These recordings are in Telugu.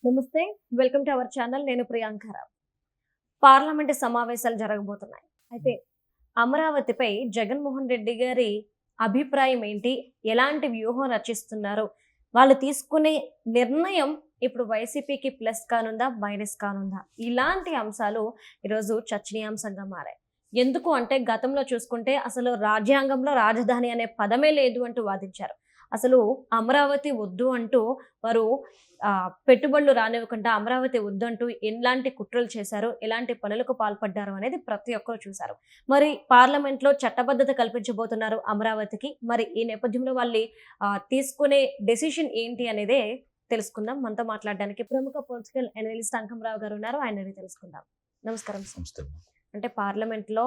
నమస్తే, వెల్కమ్ టు అవర్ ఛానల్. నేను ప్రియాంకరావు. పార్లమెంట్ సమావేశాలు జరగబోతున్నాయి. అయితే అమరావతిపై జగన్మోహన్ రెడ్డి గారి అభిప్రాయం ఏంటి? ఎలాంటి వ్యూహం రచిస్తున్నారు? వాళ్ళు తీసుకునే నిర్ణయం ఇప్పుడు వైసీపీకి ప్లస్ కానుందా, మైనస్ కానుందా? ఇలాంటి అంశాలు ఈరోజు చర్చనీయాంశంగా మారాయి. ఎందుకు అంటే గతంలో చూసుకుంటే అసలు రాజ్యాంగంలో రాజధాని అనే పదమే లేదు అంటూ వాదించారు. అసలు అమరావతి వద్దు అంటూ వారు పెట్టుబడులు రానివ్వకుండా అమరావతి వద్దంటూ ఎలాంటి కుట్రలు చేశారు, ఎలాంటి పనులకు పాల్పడ్డారు అనేది ప్రతి ఒక్కరు చూశారు. మరి పార్లమెంట్లో చట్టబద్ధత కల్పించబోతున్నారు అమరావతికి. మరి ఈ నేపథ్యంలో వాళ్ళు తీసుకునే డెసిషన్ ఏంటి అనేదే తెలుసుకుందాం. మనతో మాట్లాడడానికి ప్రముఖ పొలిటికల్ అనలిస్ట్ అంకమరావు గారు ఉన్నారు. ఆయన తెలుసుకుందాం. నమస్కారం సార్. అంటే పార్లమెంట్లో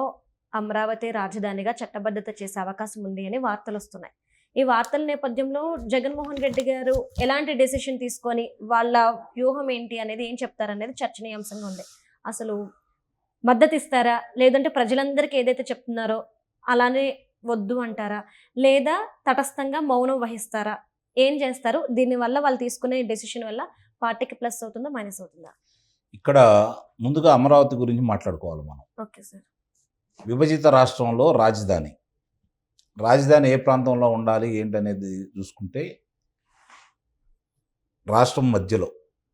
అమరావతి రాజధానిగా చట్టబద్ధత చేసే అవకాశం ఉంది అని వార్తలు వస్తున్నాయి. ఈ వార్తల నేపథ్యంలో జగన్మోహన్ రెడ్డి గారు ఎలాంటి డెసిషన్ తీసుకొని వాళ్ళ వ్యూహం ఏంటి అనేది ఏం చెప్తారనేది చర్చనీయాంశంగా ఉంది. అసలు మద్దతు ఇస్తారా, లేదంటే ప్రజలందరికీ ఏదైతే చెప్తున్నారో అలానే వద్దు అంటారా, లేదా తటస్థంగా మౌనం వహిస్తారా? ఏం చేస్తారు? దీనివల్ల వాళ్ళు తీసుకునే డెసిషన్ వల్ల పార్టీకి ప్లస్ అవుతుందా, మైనస్ అవుతుందా? ఇక్కడ ముందుగా అమరావతి గురించి మాట్లాడుకోవాలి మనం. Okay sir. విభజిత రాష్ట్రంలో రాజధాని ఏ ప్రాంతంలో ఉండాలి ఏంటనేది చూసుకుంటే రాష్ట్రం మధ్యలో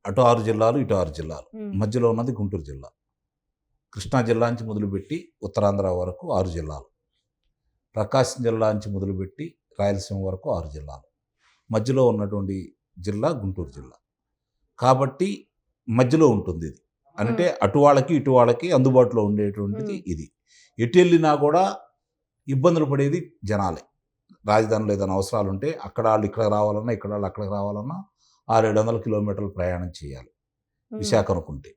అటు 6 జిల్లాలు ఇటు 6 జిల్లాలు మధ్యలో ఉన్నది గుంటూరు జిల్లా. కృష్ణా జిల్లా నుంచి మొదలుపెట్టి ఉత్తరాంధ్ర వరకు 6 జిల్లాలు, ప్రకాశం జిల్లా నుంచి మొదలుపెట్టి రాయలసీమ వరకు 6 జిల్లాలు, మధ్యలో ఉన్నటువంటి జిల్లా గుంటూరు జిల్లా. కాబట్టి మధ్యలో ఉంటుంది ఇది. అంటే అటు వాళ్ళకి ఇటు వాళ్ళకి అందుబాటులో ఉండేటువంటిది ఇది. ఎటు వెళ్ళినా కూడా ఇబ్బందులు పడేది జనాలే. రాజధానిలో ఏదైనా అవసరాలు ఉంటే అక్కడ వాళ్ళు ఇక్కడ రావాలన్నా, ఇక్కడ వాళ్ళు అక్కడికి రావాలన్నా 600-700 కిలోమీటర్లు ప్రయాణం చేయాలి. విశాఖ అనుకుంటే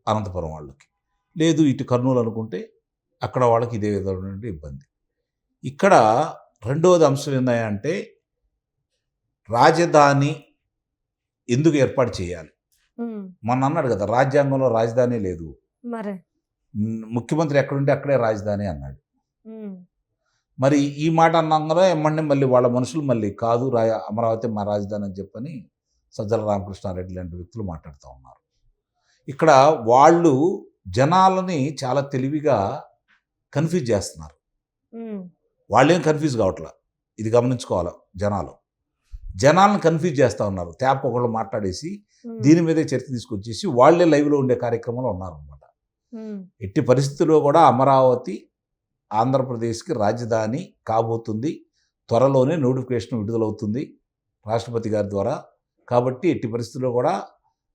అనంతపురం వాళ్ళకి, లేదు ఇటు కర్నూలు అనుకుంటే అక్కడ వాళ్ళకి ఇదే విధమైన ఇబ్బంది. ఇక్కడ రెండవది అంశం ఏంటంటే రాజధాని ఎందుకు ఏర్పాటు చేయాలి? మొన్న అన్నాడు కదా, రాజ్యాంగంలో రాజధాని లేదు, ముఖ్యమంత్రి ఎక్కడుంటే అక్కడే రాజధాని అన్నాడు. మరి ఈ మాట అన్నాగా ఏమన్నా మళ్ళీ వాళ్ళ మనుషులు మళ్ళీ కాదు అమరావతి మా రాజధాని అని చెప్పని సజ్జల రామకృష్ణారెడ్డి లాంటి వ్యక్తులు మాట్లాడుతూ ఉన్నారు. ఇక్కడ వాళ్ళు జనాలని చాలా తెలివిగా కన్ఫ్యూజ్ చేస్తున్నారు. వాళ్ళేం కన్ఫ్యూజ్ కావట్లా, ఇది గమనించుకోవాలి. జనాలను కన్ఫ్యూజ్ చేస్తూ ఉన్నారు. ట్యాప్ ఒకళ్ళు మాట్లాడేసి దీని మీదే చర్చ తీసుకొచ్చేసి వాళ్ళే లైవ్లో ఉండే కార్యక్రమంలో ఉన్నారనమాట. ఎట్టి పరిస్థితుల్లో కూడా అమరావతి ఆంధ్రప్రదేశ్కి రాజధాని కాబోతుంది. త్వరలోనే నోటిఫికేషన్ విడుదలవుతుంది రాష్ట్రపతి గారి ద్వారా. కాబట్టి ఎట్టి పరిస్థితుల్లో కూడా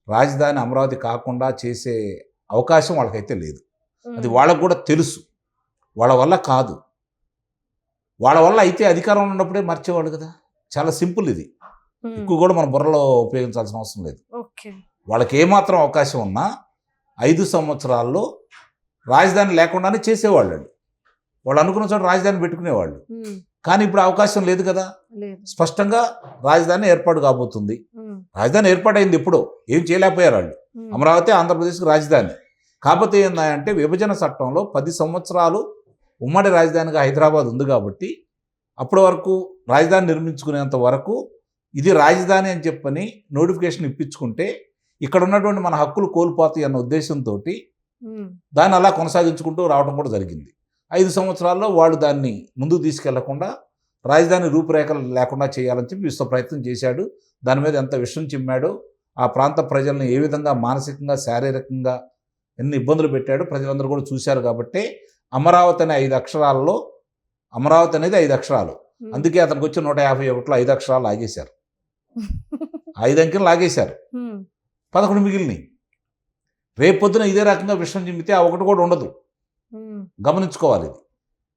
రాజధాని అమరావతి కాకుండా చేసే అవకాశం వాళ్ళకైతే లేదు. అది వాళ్ళకు కూడా తెలుసు. వాళ్ళ వల్ల కాదు. వాళ్ళ వల్ల అయితే అధికారంలో ఉన్నప్పుడే మర్చేవాళ్ళు కదా. చాలా సింపుల్ ఇది. ఎక్కువ కూడా మన బుర్రలో ఉపయోగించాల్సిన అవసరం లేదు. వాళ్ళకి ఏమాత్రం అవకాశం ఉన్నా 5 సంవత్సరాల్లో రాజధాని లేకుండానే చేసేవాళ్ళు. వాళ్ళు అనుకున్న చోట రాజధాని పెట్టుకునేవాళ్ళు. కానీ ఇప్పుడు అవకాశం లేదు కదా. స్పష్టంగా రాజధాని ఏర్పాటు కాబోతుంది. రాజధాని ఏర్పాటైంది ఎప్పుడో, ఏం చేయలేకపోయారు వాళ్ళు. అమరావతి ఆంధ్రప్రదేశ్కి రాజధాని. కాకపోతే ఏంటంటే విభజన చట్టంలో 10 సంవత్సరాలు ఉమ్మడి రాజధానిగా హైదరాబాద్ ఉంది కాబట్టి అప్పటి వరకు రాజధాని నిర్మించుకునేంత వరకు ఇది రాజధాని అని చెప్పని నోటిఫికేషన్ ఇప్పించుకుంటే ఇక్కడ ఉన్నటువంటి మన హక్కులు కోల్పోతాయి అన్న ఉద్దేశంతో దాన్ని అలా కొనసాగించుకుంటూ రావడం కూడా జరిగింది. 5 సంవత్సరాల్లో వాళ్ళు దాన్ని ముందుకు తీసుకెళ్లకుండా రాజధాని రూపురేఖలు లేకుండా చేయాలని చెప్పి విశ్వ ప్రయత్నం చేశాడు. దాని మీద ఎంత విషయం చిమ్మాడో, ఆ ప్రాంత ప్రజల్ని ఏ విధంగా మానసికంగా శారీరకంగా ఎన్ని ఇబ్బందులు పెట్టాడో ప్రజలందరూ కూడా చూశారు. కాబట్టి అమరావతి అనే 5 అక్షరాలలో అమరావతి అనేది 5 అక్షరాలు. అందుకే అతనికి వచ్చి 151లో 5 అక్షరాలు లాగేశారు. 5 అంకెలు లాగేశారు, 11 మిగిలినాయి. రేపొద్దున ఇదే రకంగా విషయం చిమ్మితే ఆ ఒకటి కూడా ఉండదు. గమనించుకోవాలి ఇది.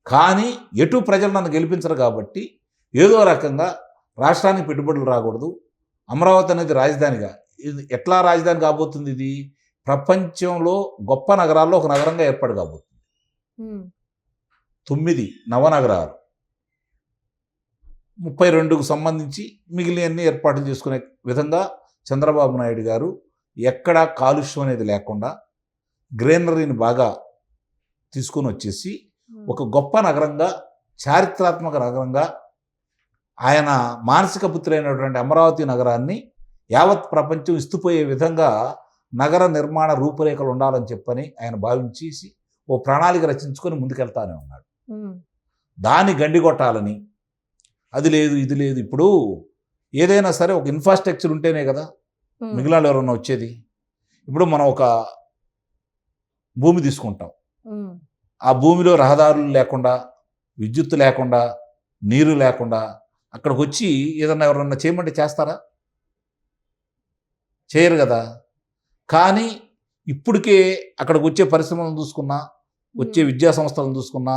కానీ ఎటు ప్రజలు నన్ను గెలిపించరు కాబట్టి ఏదో రకంగా రాష్ట్రానికి పెట్టుబడులు రాకూడదు, అమరావతి అనేది రాజధానిగా, ఇది ఎట్లా రాజధాని కాబోతుంది? ఇది ప్రపంచంలో గొప్ప నగరాల్లో ఒక నగరంగా ఏర్పాటు కాబోతుంది. 9 నవనగరాలు, 32కు సంబంధించి మిగిలినన్ని ఏర్పాట్లు చేసుకునే విధంగా చంద్రబాబు నాయుడు గారు ఎక్కడా కాలుష్యం అనేది లేకుండా గ్రీనరీని బాగా తీసుకొని వచ్చేసి ఒక గొప్ప నగరంగా, చారిత్రాత్మక నగరంగా ఆయన మానసిక పుత్రైనటువంటి అమరావతి నగరాన్ని యావత్ ప్రపంచం ఇస్తుపోయే విధంగా నగర నిర్మాణ రూపురేఖలు ఉండాలని చెప్పని ఆయన భావించేసి ఓ ప్రణాళిక రచించుకొని ముందుకెళ్తానే ఉన్నాడు. దాన్ని గండి కొట్టాలని అది లేదు ఇది లేదు. ఇప్పుడు ఏదైనా సరే ఒక ఇన్ఫ్రాస్ట్రక్చర్ ఉంటేనే కదా మిగిలిన ఎవరన్నా వచ్చేది. ఇప్పుడు మనం ఒక భూమి తీసుకుంటాం, ఆ భూమిలో రహదారులు లేకుండా, విద్యుత్ లేకుండా, నీరు లేకుండా అక్కడికి వచ్చి ఏదన్నా ఎవరన్నా చేయమంటే చేస్తారా? చేయరు కదా. కానీ ఇప్పటికే అక్కడికి వచ్చే పరిశ్రమలను చూసుకున్నా, వచ్చే విద్యా సంస్థలను చూసుకున్నా,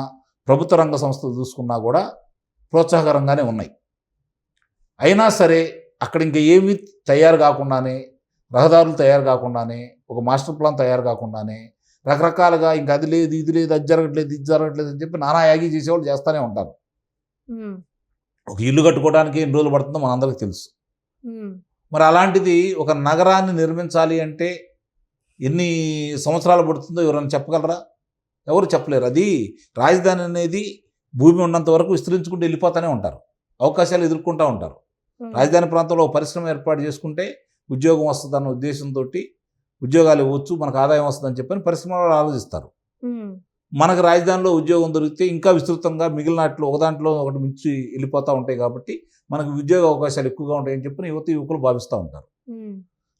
ప్రభుత్వ రంగ సంస్థలు చూసుకున్నా కూడా ప్రోత్సాహకరంగానే ఉన్నాయి. అయినా సరే అక్కడ ఇంకా ఏమీ తయారు కాకుండానే, రహదారులు తయారు కాకుండానే, ఒక మాస్టర్ ప్లాన్ తయారు కాకుండానే రకరకాలుగా ఇంకా అది లేదు ఇది లేదు అది జరగట్లేదు ఇది జరగట్లేదు అని చెప్పి నానా యాగి చేసేవాళ్ళు చేస్తూనే ఉంటారు. ఒక ఇల్లు కట్టుకోవడానికి ఎన్ని రోజులు పడుతుందో మనందరికీ తెలుసు. మరి అలాంటిది ఒక నగరాన్ని నిర్మించాలి అంటే ఎన్ని సంవత్సరాలు పడుతుందో ఎవరైనా చెప్పగలరా? ఎవరు చెప్పలేరు. అది రాజధాని అనేది భూమి ఉన్నంత వరకు విస్తరించుకుంటూ వెళ్ళిపోతూనే ఉంటారు, అవకాశాలు ఎదుర్కొంటూ ఉంటారు. రాజధాని ప్రాంతంలో పరిశ్రమ ఏర్పాటు చేసుకుంటే ఉద్యోగం వస్తుందన్న ఉద్దేశంతో ఉద్యోగాలు ఇవ్వచ్చు, మనకు ఆదాయం వస్తుందని చెప్పని పరిశ్రమలు ఆలోచిస్తారు. మనకు రాజధానిలో ఉద్యోగం దొరికితే ఇంకా విస్తృతంగా మిగిలినట్లు ఒక దాంట్లో ఒకటి మించి వెళ్ళిపోతూ ఉంటాయి కాబట్టి మనకు ఉద్యోగ అవకాశాలు ఎక్కువగా ఉంటాయని చెప్పి యువకులు భావిస్తూ ఉంటారు.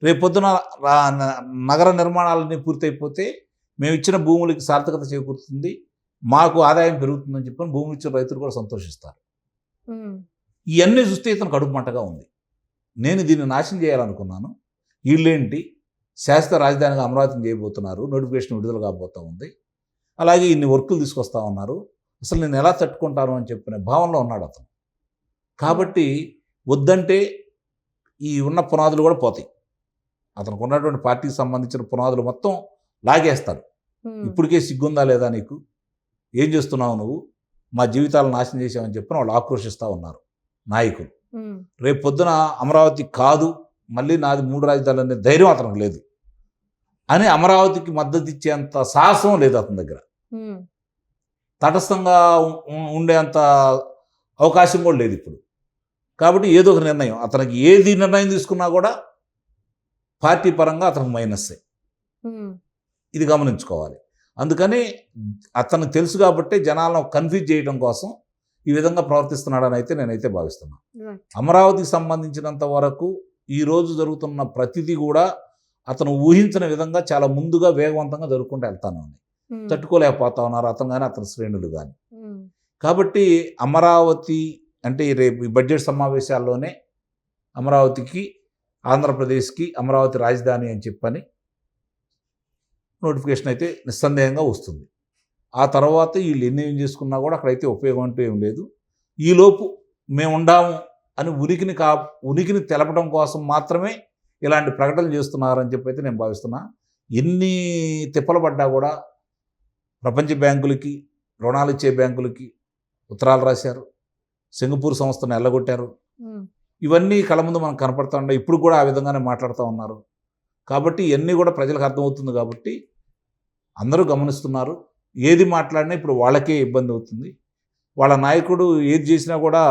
రేపు పొద్దున నగర నిర్మాణాలన్నీ పూర్తయిపోతే మేము ఇచ్చిన భూములకి సార్థకత చేకూరుతుంది, మాకు ఆదాయం పెరుగుతుందని చెప్పని భూములు ఇచ్చిన రైతులు కూడా సంతోషిస్తారు. ఇవన్నీ చూస్తే ఇతను కడుపు మంటగా ఉంది. నేను దీన్ని నాశనం చేయాలనుకున్నాను, వీళ్ళేంటి శాశ్వత రాజధానిగా అమరావతిని చేయబోతున్నారు, నోటిఫికేషన్ విడుదల కాబోతూ ఉంది, అలాగే ఇన్ని వర్కులు తీసుకొస్తా ఉన్నారు, అసలు నేను ఎలా తట్టుకుంటాను అని చెప్పిన భావనలో ఉన్నాడు అతను. కాబట్టి వద్దంటే ఈ ఉన్న పునాదులు కూడా పోతాయి. అతనికి ఉన్నటువంటి పార్టీకి సంబంధించిన పునాదులు మొత్తం లాగేస్తాడు. ఇప్పటికే సిగ్గుందా లేదా నీకు, ఏం చేస్తున్నావు నువ్వు, మా జీవితాలను నాశనం చేసావని చెప్పిన వాళ్ళు ఆక్రోషిస్తూ ఉన్నారు నాయకులు. రేపు పొద్దున అమరావతి కాదు మళ్ళీ నాది 3 రాజధానులు అనే ధైర్యం అతనికి లేదు అని అమరావతికి మద్దతు ఇచ్చేంత సాహసం లేదు అతని దగ్గర. తటస్థంగా ఉండేంత అవకాశం కూడా లేదు ఇప్పుడు. కాబట్టి ఏదో ఒక నిర్ణయం, అతనికి ఏది నిర్ణయం తీసుకున్నా కూడా పార్టీ పరంగా అతనికి మైనస్సే, ఇది గమనించుకోవాలి. అందుకని అతనికి తెలుసు కాబట్టి జనాలను కన్ఫ్యూజ్ చేయడం కోసం ఈ విధంగా ప్రవర్తిస్తున్నాడని అయితే నేనైతే భావిస్తున్నాను. అమరావతికి సంబంధించినంత వరకు ఈరోజు జరుగుతున్న ప్రతిదీ కూడా అతను ఊహించిన విధంగా చాలా ముందుగా వేగవంతంగా జరుగుకుంటూ వెళ్తానే ఉన్నాయి. తట్టుకోలేకపోతా ఉన్నారు అతను కానీ అతని శ్రేణులు కానీ. కాబట్టి అమరావతి అంటే రేపు ఈ బడ్జెట్ సమావేశాల్లోనే అమరావతికి, ఆంధ్రప్రదేశ్కి అమరావతి రాజధాని అని చెప్పని నోటిఫికేషన్ అయితే నిస్సందేహంగా వస్తుంది. ఆ తర్వాత వీళ్ళు ఎన్ని ఏం చేసుకున్నా కూడా అక్కడైతే ఉపయోగం అంటూ ఏం లేదు. ఈలోపు మేము ఉండాము అని ఉనికిని తెలపడం కోసం మాత్రమే ఇలాంటి ప్రకటనలు చేస్తున్నారని చెప్పి అయితే నేను భావిస్తున్నా. ఎన్ని తిప్పలు పడ్డా కూడా ప్రపంచ బ్యాంకులకి, రుణాలు ఇచ్చే బ్యాంకులకి ఉత్తరాలు రాశారు, సింగపూర్ సంస్థను ఎల్లగొట్టారు. ఇవన్నీ కళ్ళ ముందు మనకు కనపడుతూ ఉండే, ఇప్పుడు కూడా ఆ విధంగానే మాట్లాడుతూ ఉన్నారు. కాబట్టి ఇవన్నీ కూడా ప్రజలకు అర్థమవుతుంది కాబట్టి అందరూ గమనిస్తున్నారు. ఏది మాట్లాడినా ఇప్పుడు వాళ్ళకే ఇబ్బంది అవుతుంది. వాళ్ళ నాయకుడు ఏది చేసినా కూడా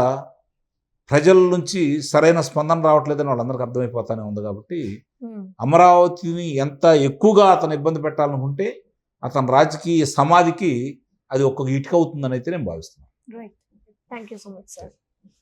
ప్రజల నుంచి సరైన స్పందన రావట్లేదని వాళ్ళందరికీ అర్థమైపోతానే ఉంది. కాబట్టి అమరావతిని ఎంత ఎక్కువగా అతను ఇబ్బంది పెట్టాలనుకుంటే అతని రాజకీయ సమాధికి అది ఒక్కొక్క ఇటుక అవుతుందని అయితే నేను భావిస్తున్నాను. Right, thank you so much sir.